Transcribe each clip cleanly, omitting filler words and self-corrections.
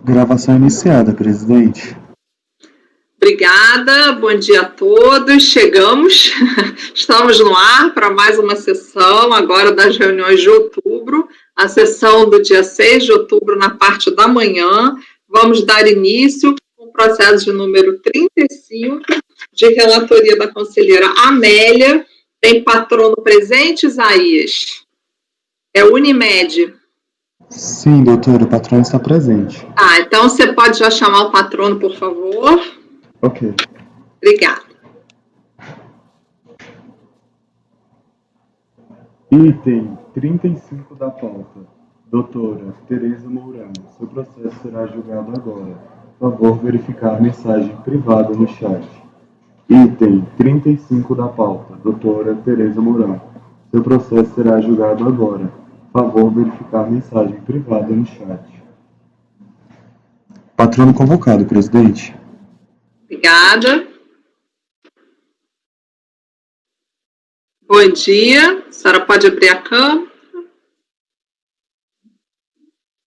Gravação iniciada, presidente. Obrigada, bom dia a todos. Chegamos, estamos no ar para mais uma sessão, agora das reuniões de outubro, a sessão do dia 6 de outubro, na parte da manhã. Vamos dar início com o processo de número 35, de relatoria da conselheira Amélia. Tem patrono presente, Isaías? É Unimed. Sim, doutor, o patrão está presente. Então você pode já chamar o patrono, por favor? Ok. Obrigada. Item 35 da pauta. Doutora Tereza Mourão, seu processo será julgado agora. Favor verificar a mensagem privada no chat. Item 35 da pauta. Doutora Tereza Mourão, seu processo será julgado agora. Favor verificar a mensagem privada no chat. Patrono convocado, presidente. Obrigada. Bom dia. A senhora pode abrir a câmera?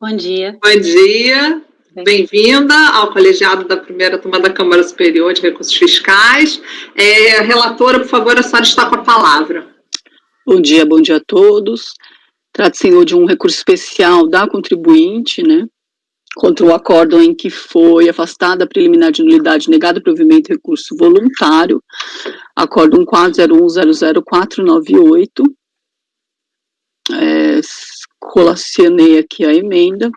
Bom dia. Bom dia. Bem-vinda ao colegiado da primeira turma da Câmara Superior de Recursos Fiscais. Relatora, por favor, a senhora está com a palavra. Bom dia a todos. Trata-se de um recurso especial da contribuinte, né, contra o acórdão em que foi afastada a preliminar de nulidade negado provimento de recurso voluntário, acórdão 401000498. Colacionei aqui a emenda.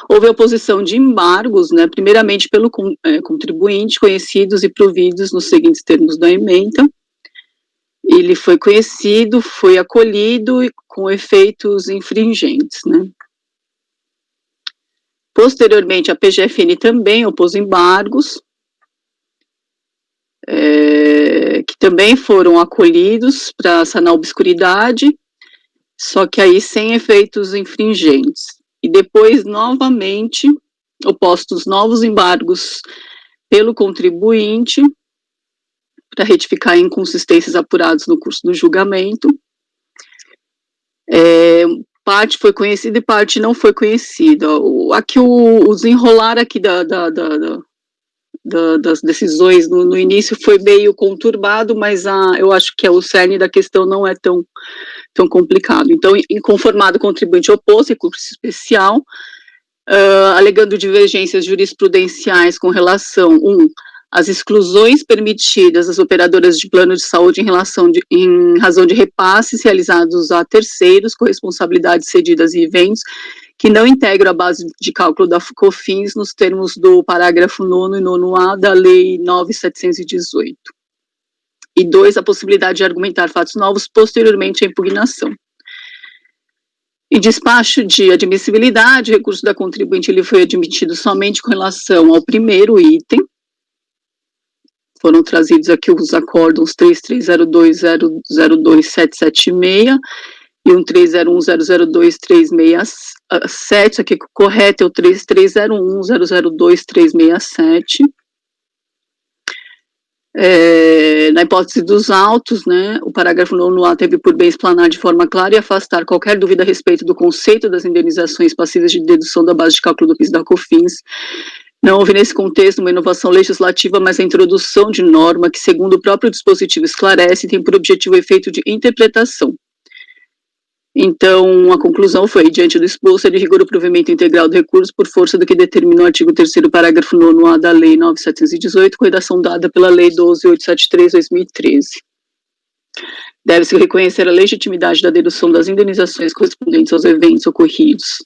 Houve oposição de embargos, né, primeiramente pelo contribuinte, conhecidos e providos nos seguintes termos da emenda. Ele foi conhecido, foi acolhido com efeitos infringentes, né. Posteriormente, a PGFN também opôs embargos, que também foram acolhidos para sanar a obscuridade, só que aí sem efeitos infringentes. E depois, novamente, opostos novos embargos pelo contribuinte, para retificar inconsistências apuradas no curso do julgamento. Parte foi conhecida e parte não foi conhecida. Aqui o desenrolar aqui das decisões no início foi meio conturbado, mas eu acho que o cerne da questão não é tão complicado. Então, inconformado, o contribuinte opôs recurso especial, alegando divergências jurisprudenciais com relação, às exclusões permitidas às operadoras de plano de saúde em razão de repasses realizados a terceiros com responsabilidades cedidas e eventos que não integram a base de cálculo da COFINS nos termos do parágrafo 9º e 9º-A da Lei 9.718. E 2, a possibilidade de argumentar fatos novos posteriormente à impugnação. Em despacho de admissibilidade, o recurso da contribuinte ele foi admitido somente com relação ao primeiro item. Foram trazidos aqui os acórdãos 3302002776 e 1301002367, aqui o correto é o 3301002367. Na hipótese dos autos, né, o parágrafo 9º-A teve por bem explanar de forma clara e afastar qualquer dúvida a respeito do conceito das indenizações passíveis de dedução da base de cálculo do PIS da COFINS. Não houve nesse contexto uma inovação legislativa, mas a introdução de norma que, segundo o próprio dispositivo esclarece, tem por objetivo o efeito de interpretação. Então, a conclusão foi, diante do exposto, é de rigor o provimento integral do recurso por força do que determina o artigo 3º, parágrafo 9º-A da Lei 9.718, com redação dada pela Lei 12.873/2013. Deve-se reconhecer a legitimidade da dedução das indenizações correspondentes aos eventos ocorridos,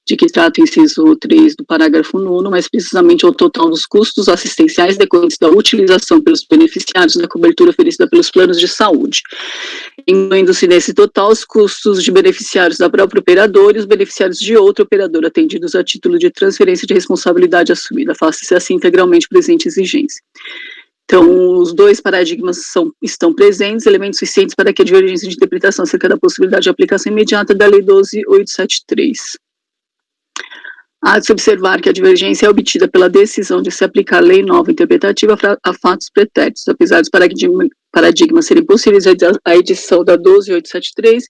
de que trata o inciso 3 do parágrafo 9º, mais precisamente ao total dos custos assistenciais decorrentes da utilização pelos beneficiários da cobertura oferecida pelos planos de saúde, incluindo-se nesse total os custos de beneficiários da própria operadora e os beneficiários de outra operadora atendidos a título de transferência de responsabilidade assumida, face-se assim integralmente presente exigência. Então, os dois paradigmas estão presentes, elementos suficientes para que a divergência de interpretação acerca da possibilidade de aplicação imediata da Lei 12.873. Há de se observar que a divergência é obtida pela decisão de se aplicar a lei nova interpretativa a fatos pretéritos, apesar dos paradigmas serem possíveis a edição da 12.873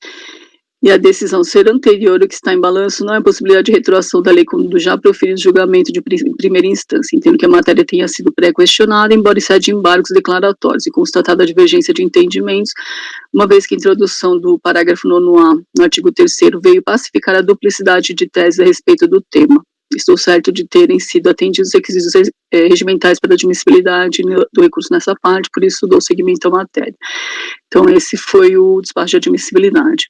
e a decisão ser anterior ao que está em balanço, não é possibilidade de retroação da lei quando já proferido julgamento de primeira instância, entendo que a matéria tenha sido pré-questionada, embora exceda embargos declaratórios e constatada a divergência de entendimentos, uma vez que a introdução do parágrafo 9º-A no artigo 3º veio pacificar a duplicidade de teses a respeito do tema. Estou certo de terem sido atendidos os requisitos regimentais para admissibilidade do recurso nessa parte, por isso dou seguimento à matéria. Então, esse foi o despacho de admissibilidade.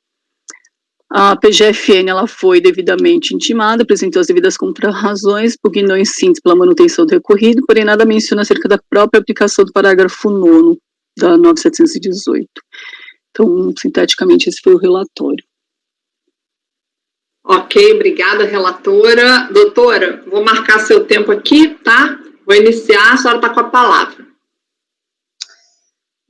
A PGFN, ela foi devidamente intimada, apresentou as devidas contrarrazões, pugnou em síntese pela manutenção do recorrido, porém nada menciona acerca da própria aplicação do parágrafo 9º da 9718. Então, sinteticamente, esse foi o relatório. Ok, obrigada, relatora. Doutora, vou marcar seu tempo aqui, tá? Vou iniciar, a senhora está com a palavra.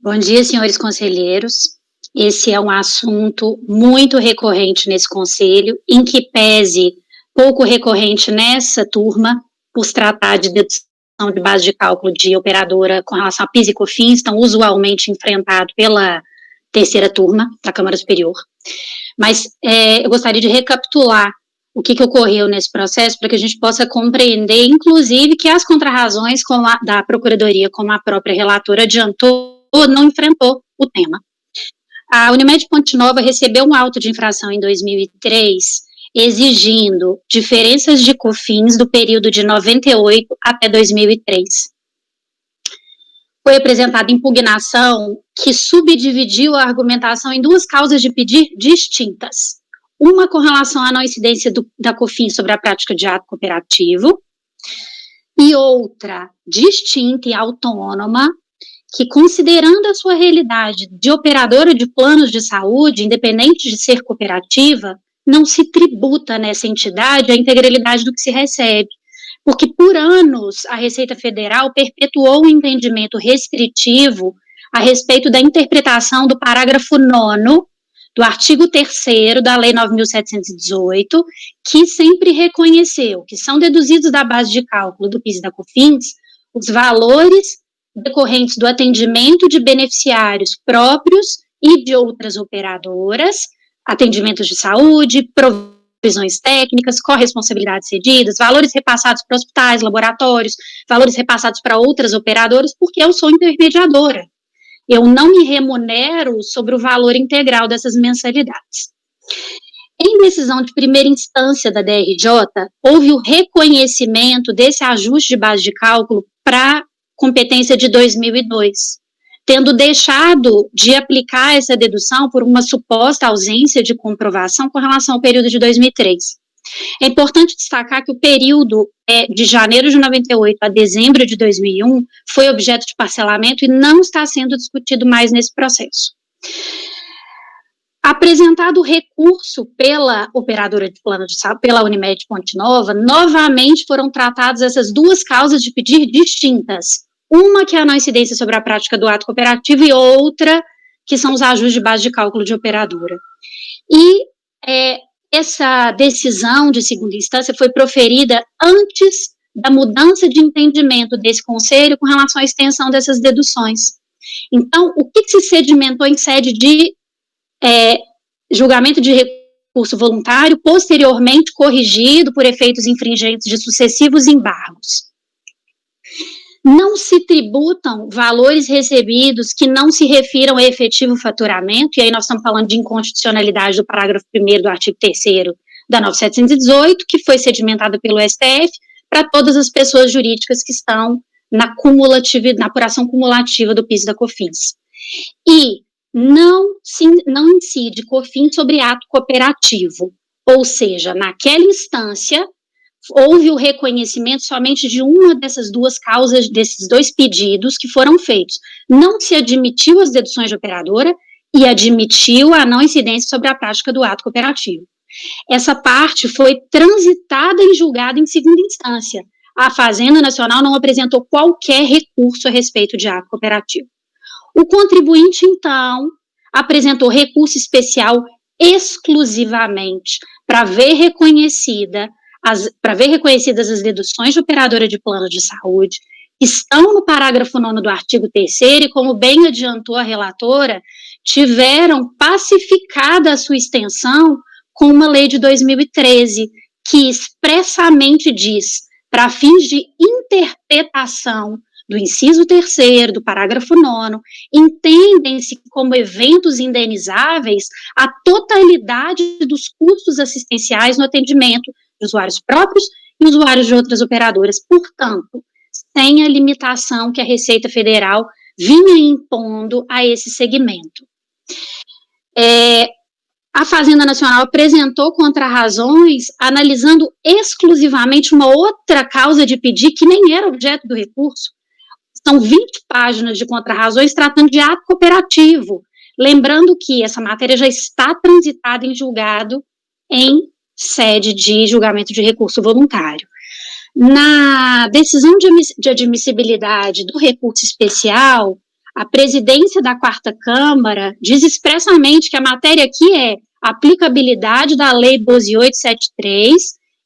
Bom dia, senhores conselheiros. Esse é um assunto muito recorrente nesse conselho, em que pese pouco recorrente nessa turma, por se tratar de dedução de base de cálculo de operadora com relação a PIS e COFINS, estão usualmente enfrentados pela terceira turma da Câmara Superior. Mas eu gostaria de recapitular o que ocorreu nesse processo, para que a gente possa compreender, inclusive, que as contrarrazões da Procuradoria, como a própria relatora adiantou, não enfrentou o tema. A Unimed Ponte Nova recebeu um auto de infração em 2003, exigindo diferenças de COFINS do período de 98 até 2003. Foi apresentada impugnação que subdividiu a argumentação em duas causas de pedir distintas. Uma com relação à não incidência da COFINS sobre a prática de ato cooperativo, e outra distinta e autônoma, que, considerando a sua realidade de operadora de planos de saúde, independente de ser cooperativa, não se tributa nessa entidade a integralidade do que se recebe, porque por anos a Receita Federal perpetuou um entendimento restritivo a respeito da interpretação do parágrafo 9º do artigo 3º da Lei 9.718, que sempre reconheceu que são deduzidos da base de cálculo do PIS e da COFINS os valores decorrentes do atendimento de beneficiários próprios e de outras operadoras, atendimentos de saúde, provisões técnicas, corresponsabilidades cedidas, valores repassados para hospitais, laboratórios, valores repassados para outras operadoras, porque eu sou intermediadora. Eu não me remunero sobre o valor integral dessas mensalidades. Em decisão de primeira instância da DRJ, houve o reconhecimento desse ajuste de base de cálculo para competência de 2002, tendo deixado de aplicar essa dedução por uma suposta ausência de comprovação com relação ao período de 2003. É importante destacar que o período de janeiro de 98 a dezembro de 2001 foi objeto de parcelamento e não está sendo discutido mais nesse processo. Apresentado o recurso pela operadora de plano de saúde, pela Unimed Ponte Nova, novamente foram tratadas essas duas causas de pedir distintas. Uma que é a não incidência sobre a prática do ato cooperativo e outra que são os ajustes de base de cálculo de operadora. E essa decisão de segunda instância foi proferida antes da mudança de entendimento desse conselho com relação à extensão dessas deduções. Então, o que se sedimentou em sede de julgamento de recurso voluntário, posteriormente corrigido por efeitos infringentes de sucessivos embargos? Não se tributam valores recebidos que não se refiram a efetivo faturamento, e aí nós estamos falando de inconstitucionalidade do parágrafo 1º do artigo 3º da 9718, que foi sedimentado pelo STF, para todas as pessoas jurídicas que estão na apuração cumulativa do PIS e da COFINS. E não incide COFINS sobre ato cooperativo, ou seja, naquela instância, houve o reconhecimento somente de uma dessas duas causas, desses dois pedidos que foram feitos. Não se admitiu as deduções de operadora e admitiu a não incidência sobre a prática do ato cooperativo. Essa parte foi transitada e julgada em segunda instância. A Fazenda Nacional não apresentou qualquer recurso a respeito de ato cooperativo. O contribuinte, então, apresentou recurso especial exclusivamente para ver reconhecidas as deduções de operadora de plano de saúde, estão no parágrafo 9º do artigo 3º, e como bem adiantou a relatora, tiveram pacificada a sua extensão com uma lei de 2013, que expressamente diz, para fins de interpretação do inciso 3º, do parágrafo 9º, entendem-se como eventos indenizáveis a totalidade dos custos assistenciais no atendimento de usuários próprios e usuários de outras operadoras, portanto, sem a limitação que a Receita Federal vinha impondo a esse segmento. A Fazenda Nacional apresentou contrarrazões analisando exclusivamente uma outra causa de pedir que nem era objeto do recurso. São 20 páginas de contrarrazões tratando de ato cooperativo, lembrando que essa matéria já está transitada em julgado em sede de julgamento de recurso voluntário. Na decisão de admissibilidade do recurso especial, a presidência da 4ª Câmara diz expressamente que a matéria aqui é aplicabilidade da Lei 12.873,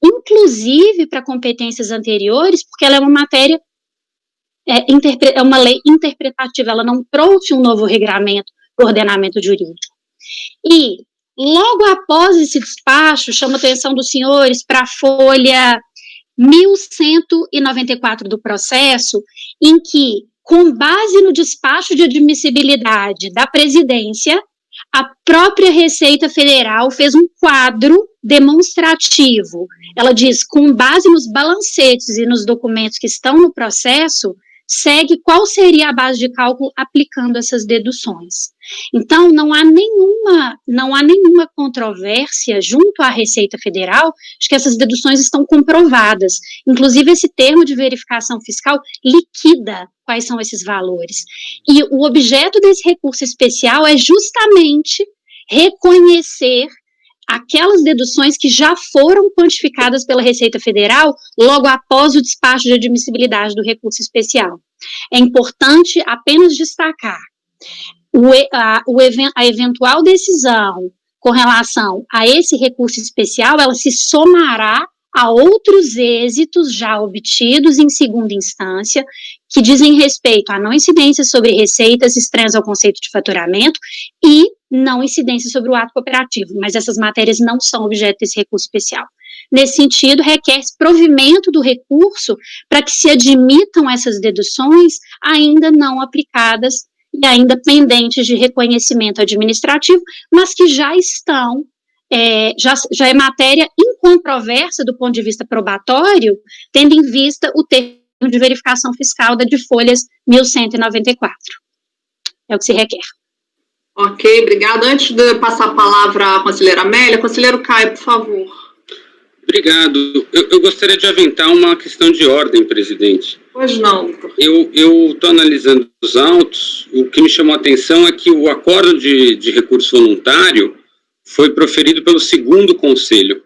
inclusive para competências anteriores, porque ela é uma matéria, é uma lei interpretativa, ela não trouxe um novo regramento do ordenamento jurídico. E, logo após esse despacho, chamo a atenção dos senhores para a folha 1194 do processo, em que, com base no despacho de admissibilidade da presidência, a própria Receita Federal fez um quadro demonstrativo. Ela diz, com base nos balancetes e nos documentos que estão no processo, segue qual seria a base de cálculo aplicando essas deduções. Então, não há nenhuma controvérsia junto à Receita Federal de que essas deduções estão comprovadas. Inclusive, esse termo de verificação fiscal liquida quais são esses valores. E o objeto desse recurso especial é justamente reconhecer aquelas deduções que já foram quantificadas pela Receita Federal logo após o despacho de admissibilidade do recurso especial. É importante apenas destacar a eventual decisão com relação a esse recurso especial, ela se somará a outros êxitos já obtidos em segunda instância, que dizem respeito à não incidência sobre receitas estranhas ao conceito de faturamento e não incidência sobre o ato cooperativo, mas essas matérias não são objeto desse recurso especial. Nesse sentido, requer-se provimento do recurso para que se admitam essas deduções ainda não aplicadas e ainda pendentes de reconhecimento administrativo, mas que já estão, já é matéria incontroversa do ponto de vista probatório, tendo em vista o termo de verificação fiscal da de folhas 1194. É o que se requer. Ok, obrigada. Antes de passar a palavra à conselheira Amélia, conselheiro Caio, por favor. Obrigado. Eu gostaria de aventar uma questão de ordem, presidente. Pois não. Eu estou analisando os autos. O que me chamou a atenção é que o acordo de recurso voluntário foi proferido pelo 2º Conselho.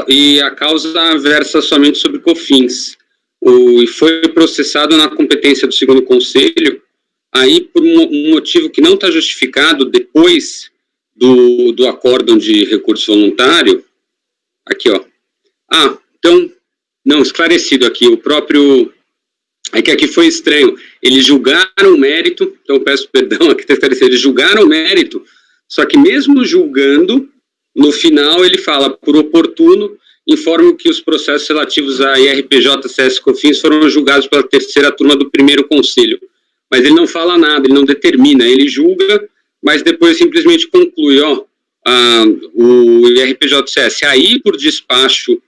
E a causa versa somente sobre COFINS. E foi processado na competência do 2º Conselho, aí por um motivo que não está justificado depois do acórdão de recurso voluntário. Aqui, ó. Então, não, esclarecido aqui, o próprio... É que aqui foi estranho. Eles julgaram o mérito, então peço perdão, aqui está esclarecido, eles julgaram o mérito, só que mesmo julgando, no final ele fala, por oportuno, informo que os processos relativos a IRPJ, CS e COFINS foram julgados pela 3ª turma do 1º Conselho. Mas ele não fala nada, ele não determina, ele julga, mas depois simplesmente conclui, o IRPJ-CS, aí por despacho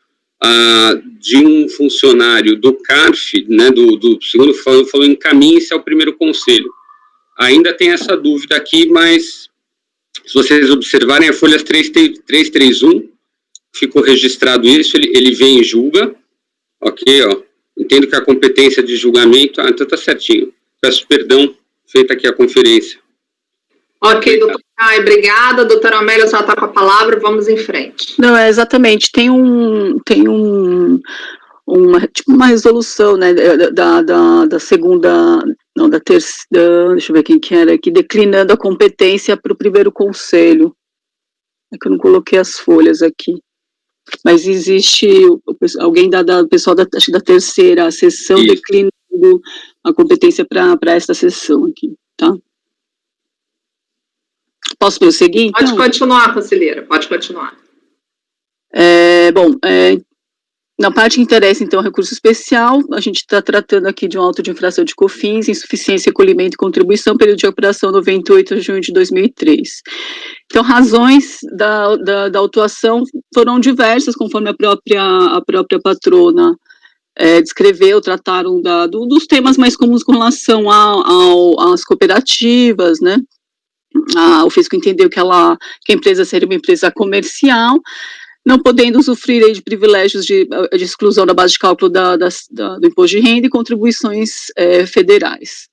de um funcionário do CARF, né, do segundo falou encaminhe-se ao 1º Conselho. Ainda tem essa dúvida aqui, mas se vocês observarem a folha 331, ficou registrado isso, ele vem e julga, ok, entendo que a competência de julgamento, então tá certinho, peço perdão, feita aqui a conferência. Ok, doutor Caio, obrigada. Doutora Amélia, já está com a palavra, vamos em frente. Não, exatamente, tem uma resolução, né, da segunda, não, da terceira, deixa eu ver quem que era aqui, declinando a competência para o 1º Conselho. É que eu não coloquei as folhas aqui. Mas existe alguém do pessoal da terceira sessão declinando a competência para esta sessão aqui, tá? Posso prosseguir, então? Pode continuar, conselheira, pode continuar. Na parte que interessa, então, recurso especial, a gente está tratando aqui de um auto de infração de COFINS, insuficiência, recolhimento e contribuição, período de operação 98 de junho de 2003. Então, razões da autuação foram diversas, conforme a própria patrona descreveu, trataram dos temas mais comuns com relação às cooperativas, né? O fisco entendeu que a empresa seria uma empresa comercial, não podendo usufruir de privilégios de exclusão da base de cálculo do imposto de renda e contribuições federais.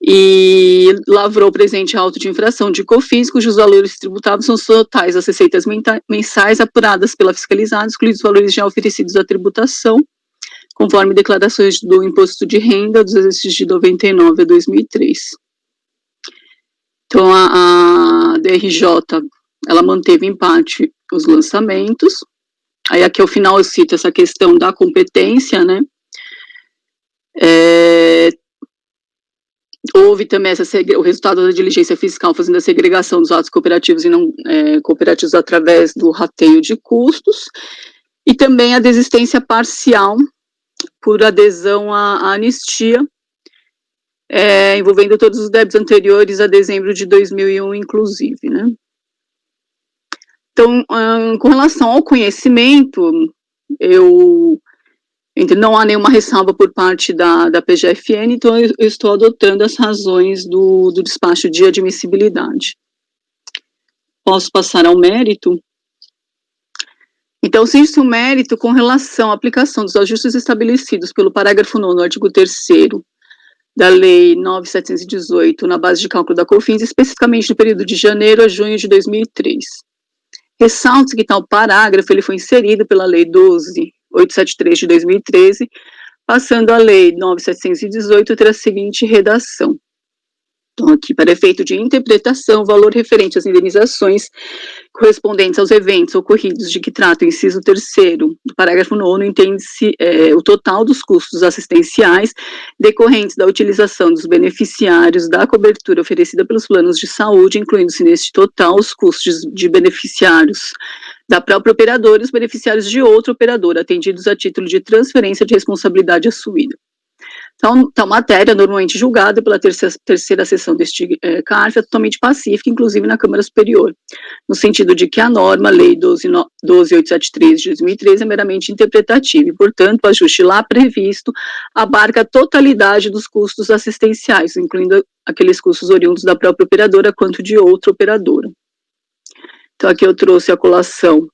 E lavrou presente auto de infração de COFINS, cujos valores tributáveis são totais das receitas mensais apuradas pela fiscalizada, excluídos os valores já oferecidos à tributação, conforme declarações do imposto de renda dos exercícios de 99 a 2003. Então, a DRJ, ela manteve em parte os lançamentos. Aí aqui ao final eu cito essa questão da competência, né? Houve também o resultado da diligência fiscal fazendo a segregação dos atos cooperativos e não cooperativos através do rateio de custos, e também a desistência parcial por adesão à anistia, envolvendo todos os débitos anteriores a dezembro de 2001, inclusive, né? Então, com relação ao conhecimento, não há nenhuma ressalva por parte da PGFN, então eu estou adotando as razões do despacho de admissibilidade. Posso passar ao mérito? Então, se o mérito com relação à aplicação dos ajustes estabelecidos pelo parágrafo 9º, artigo 3º, da Lei 9.718, na base de cálculo da COFINS, especificamente no período de janeiro a junho de 2003. Ressalta-se que tal parágrafo ele foi inserido pela Lei 12.873 de 2013, passando a Lei 9.718 a ter a seguinte redação. Então, aqui, para efeito de interpretação, o valor referente às indenizações correspondentes aos eventos ocorridos de que trata o inciso 3º do parágrafo 9º, entende-se o total dos custos assistenciais decorrentes da utilização dos beneficiários da cobertura oferecida pelos planos de saúde, incluindo-se neste total os custos de beneficiários da própria operadora e os beneficiários de outra operadora, atendidos a título de transferência de responsabilidade assumida. Então, tal matéria, normalmente julgada pela terceira sessão deste CARF, é totalmente pacífica, inclusive na Câmara Superior, no sentido de que a norma, a Lei 12.873 de 2013, é meramente interpretativa e, portanto, o ajuste lá previsto abarca a totalidade dos custos assistenciais, incluindo aqueles custos oriundos da própria operadora quanto de outra operadora. Então, aqui eu trouxe a colação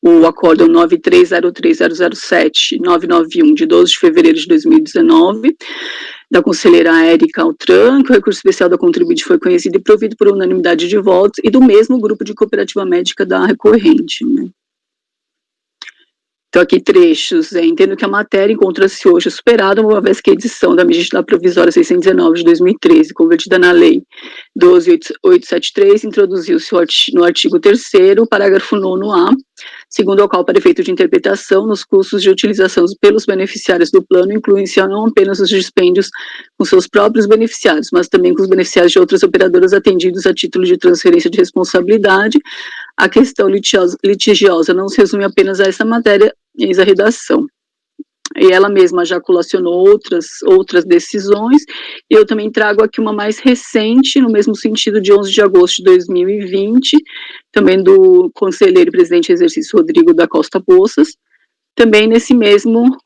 o acórdão 9303.007.991, de 12 de fevereiro de 2019, da conselheira Érica Altran, que o recurso especial da contribuinte foi conhecido e provido por unanimidade de votos, e do mesmo grupo de cooperativa médica da recorrente, né? Então, aqui trechos, entendo que a matéria encontra-se hoje superada, uma vez que a edição da medida provisória 619 de 2013, convertida na Lei 12.873, introduziu-se no artigo 3º, parágrafo 9º-A, segundo o qual, para efeito de interpretação, nos custos de utilização pelos beneficiários do plano, incluem-se não apenas os dispêndios com seus próprios beneficiários, mas também com os beneficiários de outras operadoras atendidos a título de transferência de responsabilidade. A questão litigiosa não se resume apenas a essa matéria, eis a redação. E ela mesma já colacionou outras decisões, e eu também trago aqui uma mais recente, no mesmo sentido, de 11 de agosto de 2020, também do conselheiro e presidente em exercício Rodrigo da Costa Poças, também nesse mesmo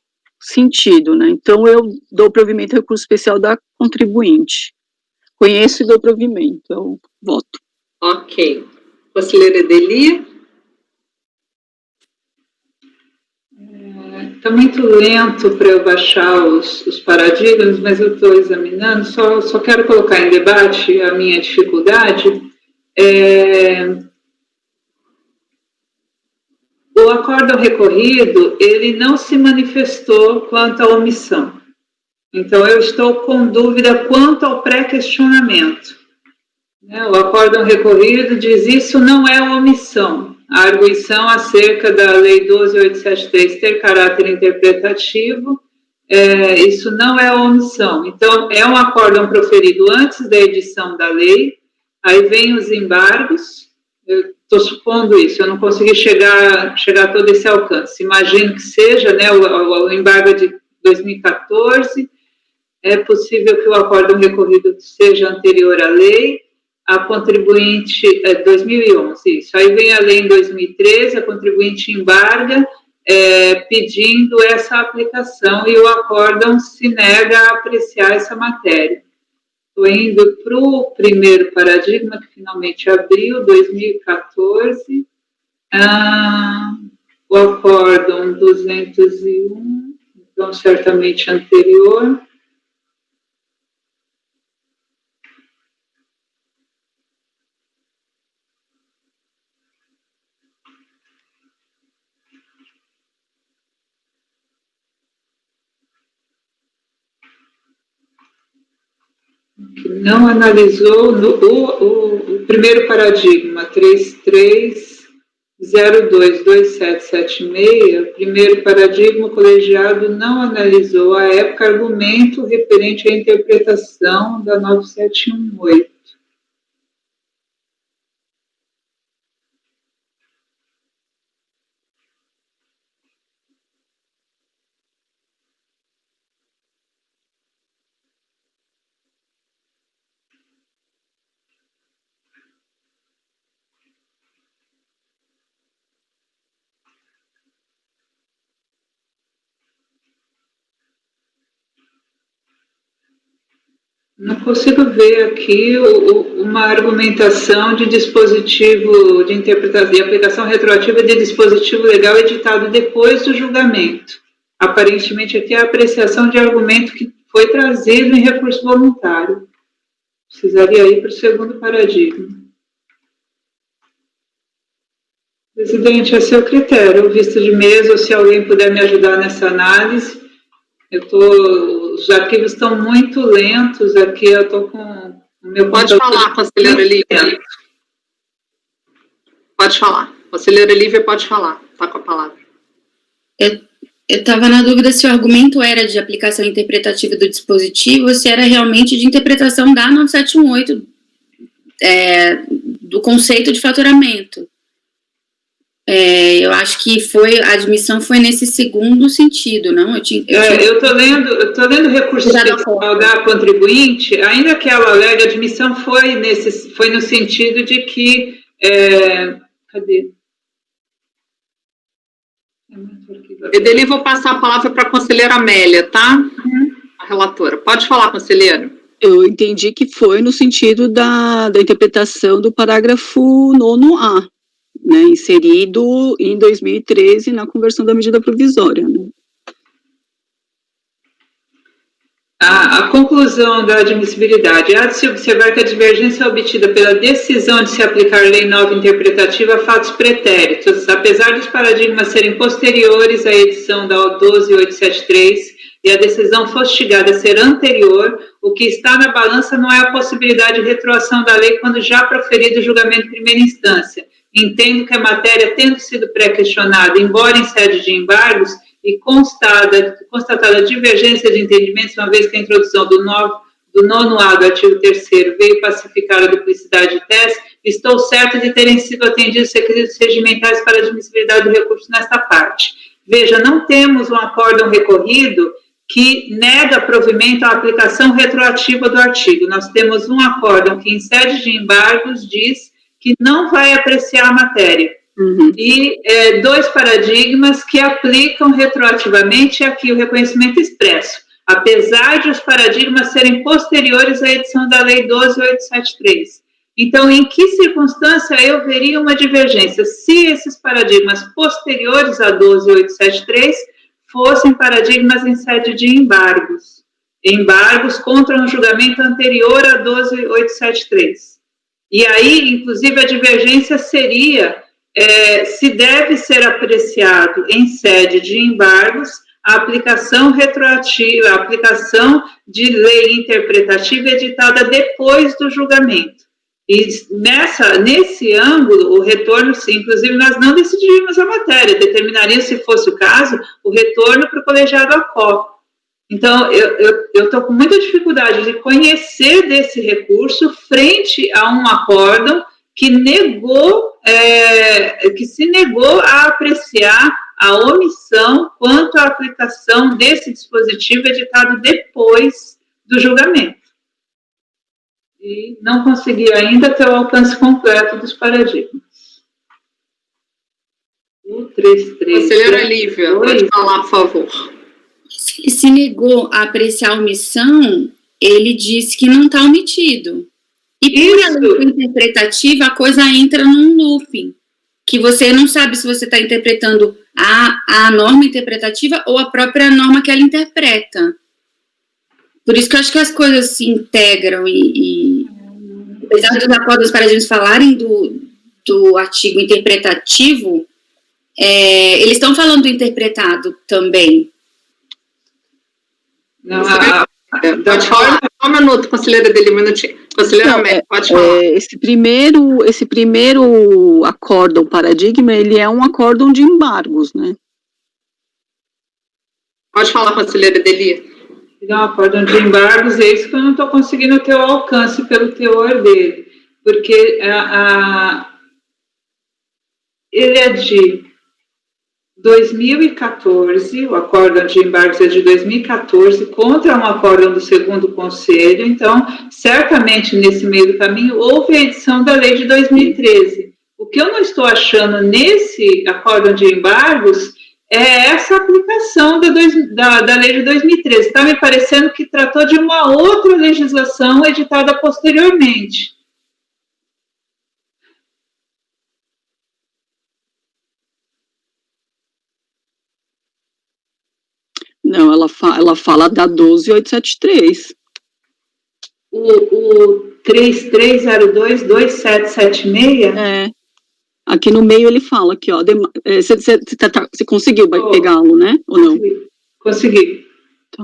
sentido, né? Então, eu dou provimento ao recurso especial da contribuinte. Conheço e dou provimento, eu voto. Ok. Conselheira Edeli? Está muito lento para eu baixar os paradigmas, mas eu estou examinando, só quero colocar em debate a minha dificuldade. O acórdão recorrido, ele não se manifestou quanto à omissão. Então, eu estou com dúvida quanto ao pré-questionamento. O acórdão recorrido diz isso não é omissão. A arguição acerca da Lei 12.873 ter caráter interpretativo isso não é omissão. Então, é um acórdão proferido antes da edição da lei, aí vem os embargos, eu estou supondo isso, eu não consegui chegar a todo esse alcance. Imagino que seja, né, o embargo de 2014, é possível que o acórdão recorrido seja anterior à lei, a contribuinte, 2011, isso. Aí vem a lei em 2013, a contribuinte embarga, pedindo essa aplicação e o acórdão se nega a apreciar essa matéria. Estou indo para o primeiro paradigma, que finalmente abriu, 2014, o acórdão 201, então certamente anterior. Que não analisou o primeiro paradigma, 33022776, primeiro paradigma, o colegiado não analisou à época argumento referente à interpretação da 9718. Não consigo ver aqui uma argumentação de dispositivo de interpretação e aplicação retroativa de dispositivo legal editado depois do julgamento. Aparentemente aqui é a apreciação de argumento que foi trazido em recurso voluntário. Precisaria ir para o segundo paradigma. Presidente, é seu critério, visto de mesa, ou se alguém puder me ajudar nessa análise. Os arquivos estão muito lentos aqui, eu estou com o meu... Pode falar, conselheira Lívia. Pode falar. Conselheira Lívia pode falar, está com a palavra. Eu estava na dúvida se o argumento era de aplicação interpretativa do dispositivo ou se era realmente de interpretação da 9718, do conceito de faturamento. Eu acho que a admissão foi nesse segundo sentido, não? Eu estou lendo o recurso especial da contribuinte, ainda que ela alegue, a admissão foi no sentido de que... cadê? Edeli, vou passar a palavra para a conselheira Amélia, tá? A relatora. Pode falar, conselheira. Eu entendi que foi no sentido da interpretação do parágrafo 9A, né, inserido em 2013 na conversão da medida provisória. Né? A conclusão da admissibilidade. Há de se observar que a divergência obtida pela decisão de se aplicar lei nova interpretativa a fatos pretéritos, apesar dos paradigmas serem posteriores à edição da 12873 e a decisão fosse chegada a ser anterior, o que está na balança não é a possibilidade de retroação da lei quando já proferido o julgamento em primeira instância. Entendo que a matéria, tendo sido pré-questionada, embora em sede de embargos, e constatada a divergência de entendimentos, uma vez que a introdução do 9º do artigo 3º veio pacificar a duplicidade de tese, estou certa de terem sido atendidos os requisitos regimentais para a admissibilidade do recurso nesta parte. Veja, não temos um acórdão recorrido que nega provimento à aplicação retroativa do artigo. Nós temos um acórdão que, em sede de embargos, diz que não vai apreciar a matéria. E dois paradigmas que aplicam retroativamente aqui o reconhecimento expresso, apesar de os paradigmas serem posteriores à edição da Lei 12.873. Então, em que circunstância eu veria uma divergência? Se esses paradigmas posteriores a 12.873 fossem paradigmas em sede de embargos contra um julgamento anterior a 12.873. E aí, inclusive, a divergência seria se deve ser apreciado em sede de embargos a aplicação retroativa, a aplicação de lei interpretativa editada depois do julgamento. E nesse ângulo, o retorno, inclusive, nós não decidimos a matéria, determinaria, se fosse o caso, o retorno para o colegiado ACO. Então, eu estou com muita dificuldade de conhecer desse recurso frente a um acórdão que se negou a apreciar a omissão quanto à aplicação desse dispositivo editado depois do julgamento. E não consegui ainda ter o alcance completo dos paradigmas. O 33. Conselheira Lívia, pode falar, por favor. Se ele se negou a apreciar a omissão, ele disse que não está omitido. E por a leitura interpretativa, a coisa entra num looping, que você não sabe se você está interpretando a norma interpretativa ou a própria norma que ela interpreta. Por isso que eu acho que as coisas se integram e apesar dos acordos paradigmas falarem do artigo interpretativo, eles estão falando do interpretado também. Não, pode falar. Só um minuto, conselheira Deli, um minutinho. Conselheira América, pode falar. Esse primeiro acórdão paradigma, ele é um acórdão de embargos, né? Pode falar, conselheira Deli. Ele é um acórdão de embargos, é isso que eu não estou conseguindo ter o alcance pelo teor dele, porque ele é de 2014, o acórdão de embargos é de 2014, contra um acórdão do segundo conselho, então, certamente, nesse meio do caminho, houve a edição da lei de 2013. O que eu não estou achando nesse acórdão de embargos é essa aplicação da lei de 2013. Está me parecendo que tratou de uma outra legislação editada posteriormente. Não, ela fala da 12873. O 33022776? É. Aqui no meio ele fala, aqui, ó. Você conseguiu pegá-lo, né? Ou não? Consegui. Tá.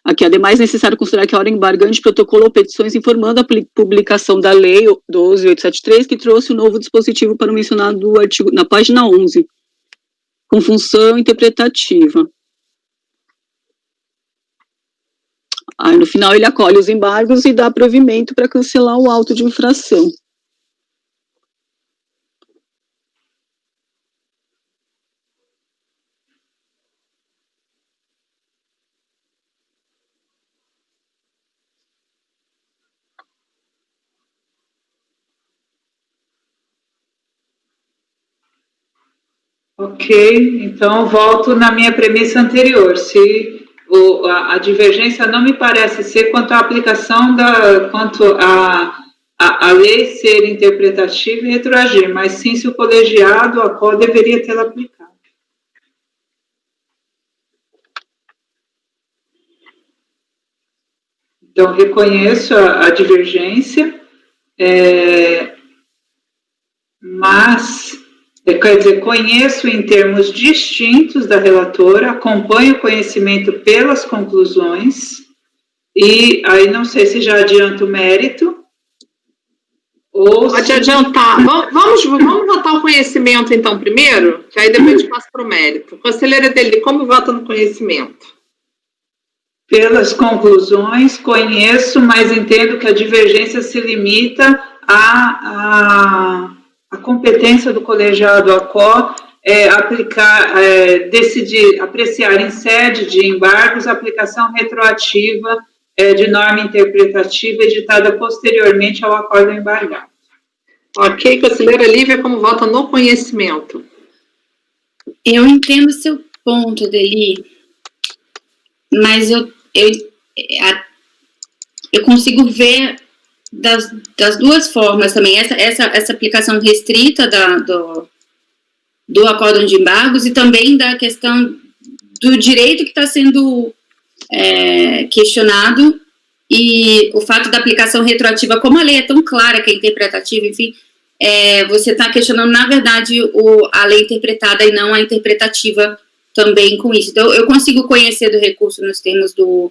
Aqui, ademais, é necessário considerar que a hora embargante protocolou petições informando a publicação da lei 12873, que trouxe o novo dispositivo para o mencionado artigo, na página 11, com função interpretativa. Aí, no final, ele acolhe os embargos e dá provimento para cancelar o auto de infração. Ok, então volto na minha premissa anterior. Se a divergência não me parece ser quanto à aplicação quanto a lei ser interpretativa e retroagir, mas sim se o colegiado, a qual deveria tê-la aplicado. Então, reconheço a divergência, mas... Quer dizer, conheço em termos distintos da relatora, acompanho o conhecimento pelas conclusões, e aí não sei se já adianto o mérito, ou pode se... adiantar. Vamos votar o conhecimento, então, primeiro, que aí depois a gente passa para o mérito. Conselheira Deli, como vota no conhecimento? Pelas conclusões, conheço, mas entendo que a divergência se limita a competência do colegiado ACO decidir, apreciar em sede de embargos a aplicação retroativa de norma interpretativa editada posteriormente ao acordo embargado. Ok, conselheira Lívia, como vota no conhecimento? Eu entendo seu ponto, Deli, mas eu consigo ver das duas formas também, essa aplicação restrita do acórdão de embargos e também da questão do direito que está sendo questionado e o fato da aplicação retroativa, como a lei é tão clara que é interpretativa, enfim, você está questionando, na verdade, a lei interpretada e não a interpretativa também com isso. Então, eu consigo conhecer do recurso nos termos do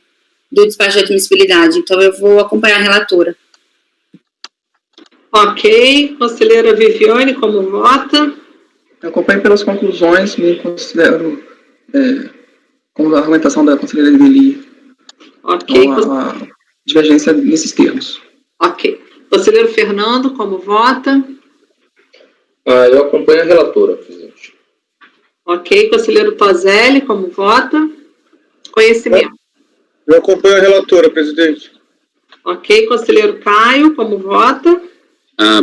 despacho de admissibilidade, então eu vou acompanhar a relatora. Ok, conselheira Viviane, como vota? Eu acompanho pelas conclusões, me considero como a argumentação da conselheira Edeli. Ok. Então, a divergência nesses termos. Ok. Conselheiro Fernando, como vota? Eu acompanho a relatora, presidente. Ok. Conselheiro Tozelli, como vota? Conhecimento. Eu acompanho a relatora, presidente. Ok. Conselheiro Caio, como vota?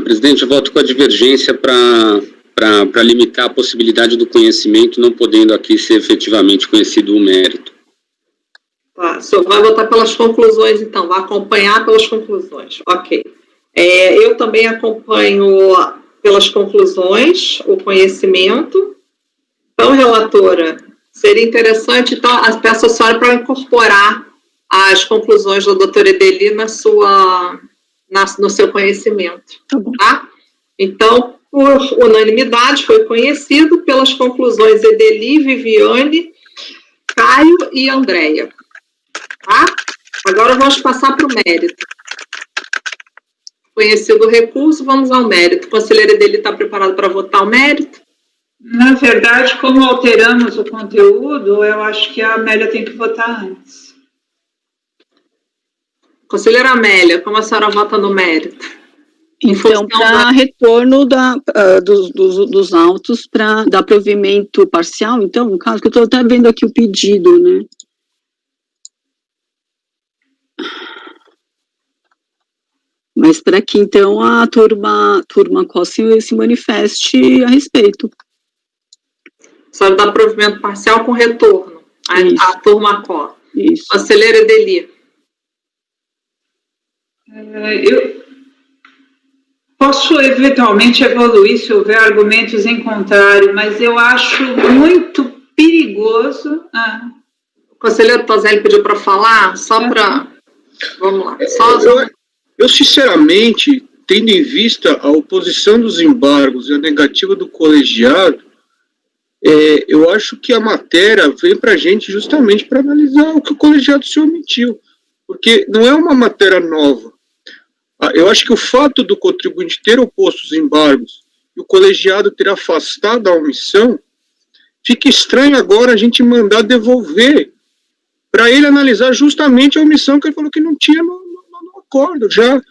Presidente, eu voto com a divergência para limitar a possibilidade do conhecimento, não podendo aqui ser efetivamente conhecido o mérito. Tá, o senhor vai votar pelas conclusões, então, vai acompanhar pelas conclusões. Ok. Eu também acompanho pelas conclusões o conhecimento. Então, relatora, seria interessante, então, peço a senhora para incorporar as conclusões da doutora Edeli no seu conhecimento. Tá? Então, por unanimidade, foi conhecido pelas conclusões Edeli, Viviane, Caio e Andréia. Tá? Agora vamos passar para o mérito. Conhecido o recurso, vamos ao mérito. Conselheira Edeli está preparada para votar o mérito? Na verdade, como alteramos o conteúdo, eu acho que a Amélia tem que votar antes. Conselheira Amélia, como a senhora vota no mérito? Então, para retorno dos autos, para dar provimento parcial, então, no caso, que eu estou até vendo aqui o pedido, né? Mas para que, então, a turma qual se manifeste a respeito. Só dá provimento parcial com retorno, a turma qual. Isso. Conselheira Edeli. Eu posso eventualmente evoluir se houver argumentos em contrário, mas eu acho muito perigoso. O conselheiro Tozelli pediu para falar, só para... Vamos lá. Eu, sinceramente, tendo em vista a oposição dos embargos e a negativa do colegiado, eu acho que a matéria veio para a gente justamente para analisar o que o colegiado se omitiu, porque não é uma matéria nova. Eu acho que o fato do contribuinte ter oposto os embargos e o colegiado ter afastado a omissão, fica estranho agora a gente mandar devolver para ele analisar justamente a omissão que ele falou que não tinha no acordo. Já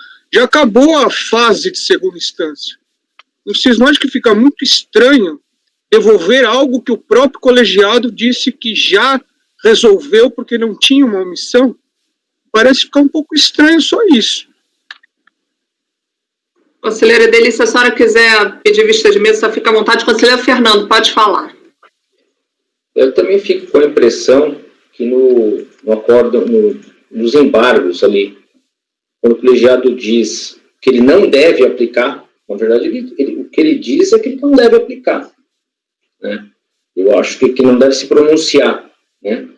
acabou a fase de segunda instância. Vocês não acham que fica muito estranho devolver algo que o próprio colegiado disse que já resolveu porque não tinha uma omissão? Parece ficar um pouco estranho só isso. Conselheira Edeli, se a senhora quiser pedir vista de mesa, só fica à vontade. Conselheiro Fernando, pode falar. Eu também fico com a impressão que no acordo, nos embargos ali, quando o colegiado diz que ele não deve aplicar, na verdade, o que ele diz é que ele não deve aplicar. Né? Eu acho que não deve se pronunciar. Né?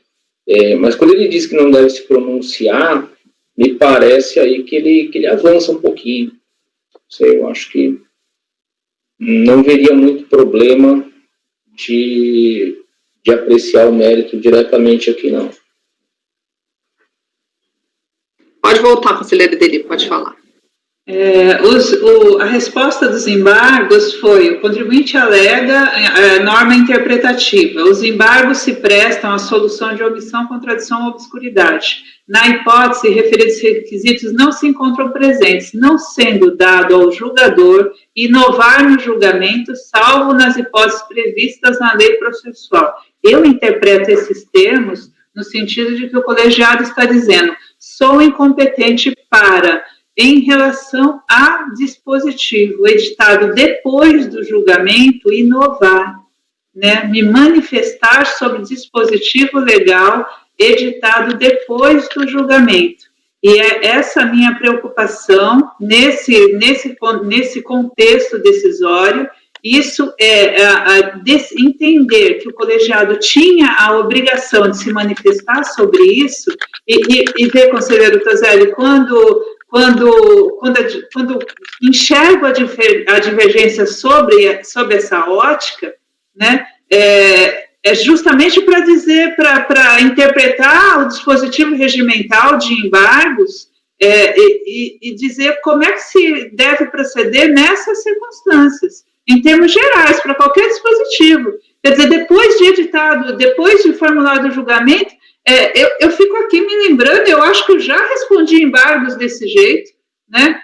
Mas quando ele diz que não deve se pronunciar, me parece aí que ele avança um pouquinho. Eu acho que não veria muito problema de apreciar o mérito diretamente aqui, não. Pode voltar, conselheira Edeli, pode falar. A resposta dos embargos foi: o contribuinte alega norma interpretativa. Os embargos se prestam à solução de omissão, contradição ou obscuridade. Na hipótese, referidos requisitos não se encontram presentes, não sendo dado ao julgador inovar no julgamento, salvo nas hipóteses previstas na lei processual. Eu interpreto esses termos no sentido de que o colegiado está dizendo: sou incompetente para, em relação a dispositivo editado depois do julgamento, inovar, né? Me manifestar sobre dispositivo legal editado depois do julgamento. E é essa a minha preocupação nesse contexto decisório. Isso entender que o colegiado tinha a obrigação de se manifestar sobre isso e ver, conselheiro Tozelli, quando enxergo a divergência sobre essa ótica, né, é justamente para dizer, para interpretar o dispositivo regimental de embargos e dizer como é que se deve proceder nessas circunstâncias, em termos gerais, para qualquer dispositivo. Quer dizer, depois de editado, depois de formulado o julgamento, eu fico aqui me lembrando, eu acho que eu já respondi embargos desse jeito, né?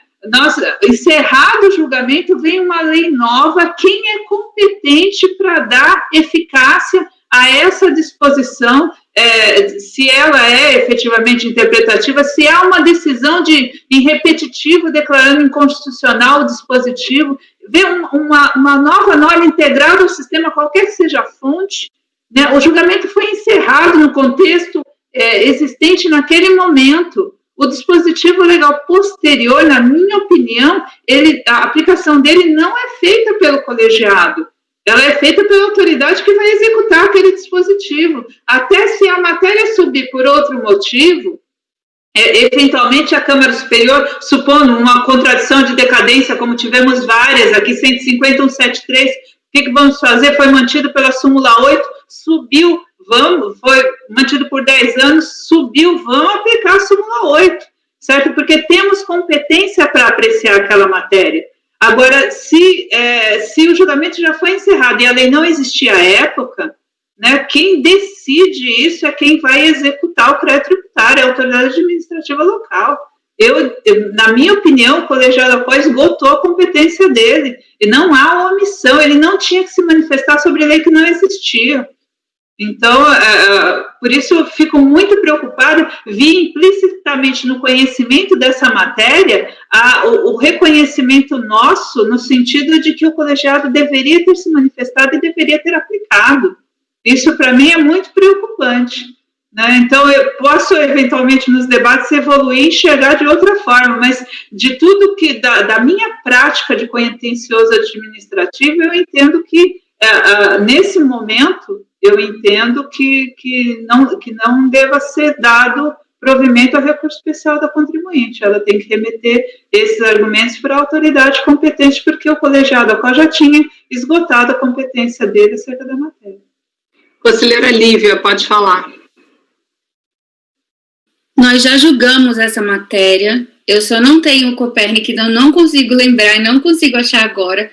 Encerrado o julgamento, vem uma lei nova, quem é competente para dar eficácia a essa disposição, se ela é efetivamente interpretativa, se há uma decisão em repetitivo declarando inconstitucional o dispositivo, vem uma nova norma integrada ao sistema, qualquer que seja a fonte, né? O julgamento foi encerrado no contexto existente naquele momento. O dispositivo legal posterior, na minha opinião, a aplicação dele não é feita pelo colegiado, ela é feita pela autoridade que vai executar aquele dispositivo. Até se a matéria subir por outro motivo, eventualmente a Câmara Superior, supondo uma contradição de decadência, como tivemos várias, aqui 150, 173, o que vamos fazer? Foi mantido pela súmula 8, subiu, foi mantido por 10 anos, subiu, vamos aplicar a súmula 8, certo? Porque temos competência para apreciar aquela matéria. Agora, se o julgamento já foi encerrado e a lei não existia à época, né, quem decide isso é quem vai executar o crédito tributário, é a autoridade administrativa local. Na minha opinião, o colegiado após esgotou a competência dele, e não há omissão, ele não tinha que se manifestar sobre lei que não existia. Então, por isso eu fico muito preocupada, vi implicitamente no conhecimento dessa matéria o reconhecimento nosso no sentido de que o colegiado deveria ter se manifestado e deveria ter aplicado. Isso, para mim, é muito preocupante, né? Então, eu posso, eventualmente, nos debates, evoluir e enxergar de outra forma, mas de tudo que, da minha prática de contencioso administrativo, eu entendo que, nesse momento, eu entendo que não deva ser dado provimento ao recurso especial da contribuinte. Ela tem que remeter esses argumentos para a autoridade competente, porque o colegiado ao qual já tinha esgotado a competência dele acerca da matéria. Conselheira Lívia, pode falar. Nós já julgamos essa matéria, eu só não tenho o Copérnico, então não consigo lembrar e não consigo achar agora.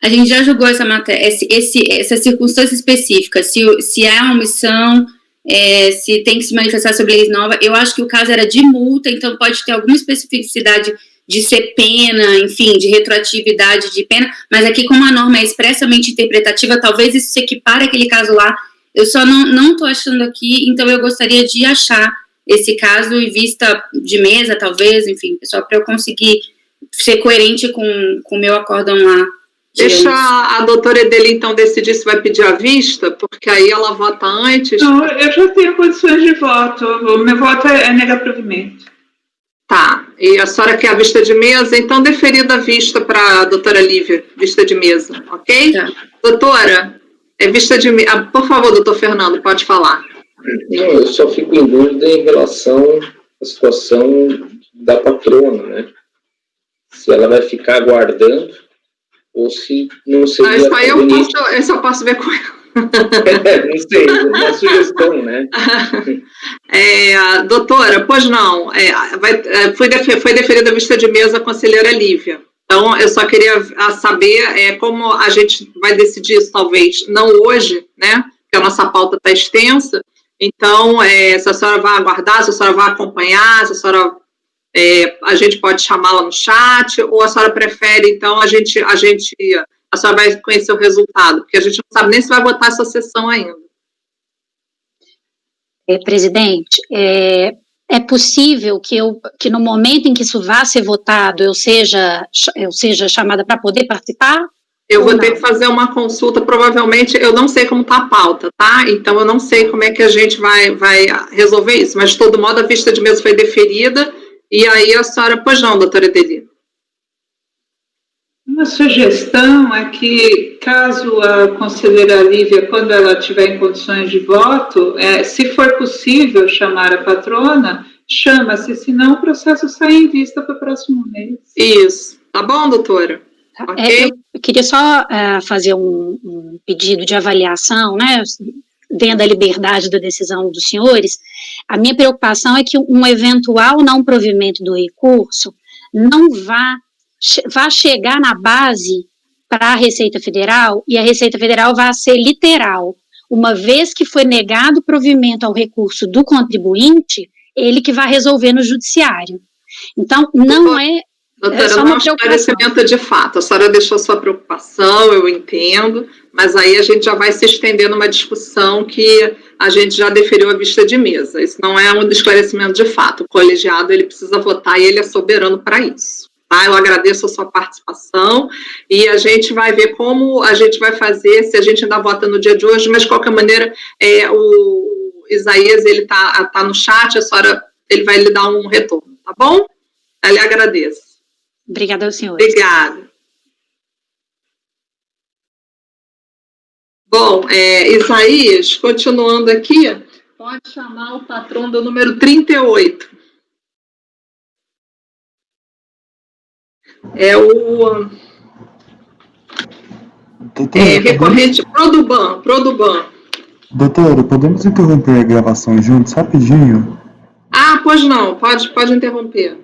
A gente já julgou essa matéria, essa circunstância específica, se há omissão, se tem que se manifestar sobre leis novas. Eu acho que o caso era de multa, então pode ter alguma especificidade de ser pena, enfim, de retroatividade de pena, mas aqui como a norma é expressamente interpretativa, talvez isso se equipare àquele caso lá. Eu só não estou achando aqui, então eu gostaria de achar esse caso em vista de mesa, talvez, enfim, só para eu conseguir ser coerente com o meu acórdão lá. Deixa a doutora Edeli, então, decidir se vai pedir a vista, porque aí ela vota antes. Não, eu já tenho condições de voto. O meu voto é negar provimento. Tá. E a senhora quer a vista de mesa? Então, deferida a vista para a doutora Lívia, vista de mesa, ok? Tá. Doutora, vista de mesa. Por favor, doutor Fernando, pode falar. Não, eu só fico em dúvida em relação à situação da patrona, né? Se ela vai ficar aguardando ou se não seria isso aí eu posso ver com ela. Não sei, uma sugestão, né? Doutora, pois não, foi deferida a vista de mesa a conselheira Lívia. Então, eu só queria saber como a gente vai decidir isso, talvez, não hoje, né? Porque a nossa pauta está extensa. Então, se a senhora vai aguardar, se a senhora vai acompanhar, se a senhora... a gente pode chamá-la no chat, ou a senhora prefere, então, a senhora vai conhecer o resultado, porque a gente não sabe nem se vai votar essa sessão ainda. Presidente, é possível que no momento em que isso vá ser votado, eu seja chamada para poder participar? Eu vou ter que fazer uma consulta, provavelmente, eu não sei como está a pauta, tá? Então, eu não sei como é que a gente vai resolver isso, mas, de todo modo, a vista de mesa foi deferida. E aí a senhora, pois não, doutora Edeli? Uma sugestão é que, caso a conselheira Lívia, quando ela tiver em condições de voto, se for possível chamar a patrona, chama-se, senão o processo sai em vista para o próximo mês. Isso. Tá bom, doutora? Ok? Eu queria só fazer um pedido de avaliação, né? Dentro da liberdade da decisão dos senhores. A minha preocupação é que um eventual não provimento do recurso não vá chegar na base para a Receita Federal, e a Receita Federal vai ser literal. Uma vez que foi negado provimento ao recurso do contribuinte, ele que vai resolver no judiciário. Então, não é... Doutora, só não é uma um preocupação. esclarecimento de fato. A senhora deixou sua preocupação, eu entendo, mas aí a gente já vai se estender numa discussão que a gente já deferiu à vista de mesa. Isso não é um esclarecimento de fato. O colegiado, ele precisa votar e ele é soberano para isso. Tá? Eu agradeço a sua participação e a gente vai ver como a gente vai fazer, se a gente ainda vota no dia de hoje, mas de qualquer maneira, o Isaías, ele tá no chat, a senhora, ele vai lhe dar um retorno, tá bom? Eu lhe agradeço. Obrigada ao senhor. Obrigada. Bom, Isaías, continuando aqui, pode chamar o patrão do número 38. É o recorrente Produban. Doutora, podemos interromper a gravação juntos rapidinho? Ah, pois não, pode interromper.